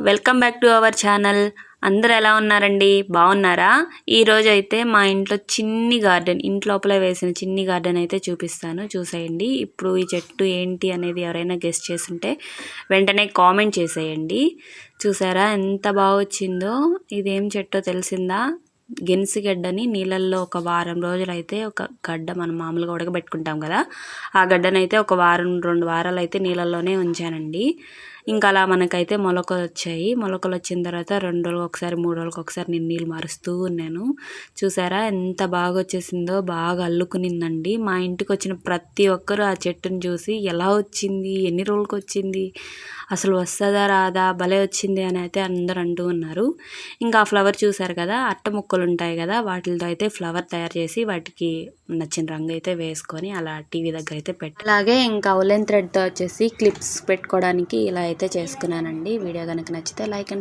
Welcome back to our channel. అందరూ ఎలా ఉన్నారండి? బాగున్నారా? ఈరోజు అయితే మా ఇంట్లో చిన్ని గార్డెన్, ఇంట్లోపల వేసిన చిన్ని గార్డెన్ అయితే చూపిస్తాను, చూసేయండి. ఇప్పుడు ఈ చెట్టు ఏంటి అనేది ఎవరైనా గెస్ చేస్తుంటే వెంటనే కామెంట్ చేసేయండి. చూసారా ఎంత బాగా వచ్చిందో? ఇదేం చెట్టో తెలిసిందా? గెన్సిగడ్డని నీళ్ళల్లో ఒక వారం రోజులు అయితే, ఒక గడ్డ మనం మామూలుగా ఉడకబెట్టుకుంటాం కదా, ఆ గడ్డనైతే ఒక వారం 2 వారాలు అయితే నీళ్ళల్లోనే ఉంచానండి. ఇంకా అలా మనకైతే మొలకలు వచ్చాయి. మొలకలు వచ్చిన తర్వాత 2 రోజులకు ఒకసారి 3 రోజులకు ఒకసారి నేను నీళ్ళు మారుస్తూ ఉన్నాను. చూసారా ఎంత బాగా వచ్చేసిందో? బాగా అల్లుకునిందండి. మా ఇంటికి వచ్చిన ప్రతి ఒక్కరూ ఆ చెట్టును చూసి ఎలా వచ్చింది, ఎన్ని రోజులకు వచ్చింది, అసలు వస్తుందా రాదా, భలే వచ్చింది అని అయితే అందరూ అంటూ ఉన్నారు. ఇంకా ఆ ఫ్లవర్ చూసారు కదా, అట్ట ముక్కలు ఉంటాయి కదా, వాటితో అయితే ఫ్లవర్ తయారు చేసి వాటికి నచ్చిన రంగు అయితే వేసుకొని అలా టీవీ దగ్గర అయితే పెట్టి, అలాగే ఇంకా ఉలెన్ థ్రెడ్తో వచ్చేసి క్లిప్స్ పెట్టుకోవడానికి ఇలా అయితే చేసుకున్నానండి. వీడియో కనుక నచ్చితే లైక్ అండ్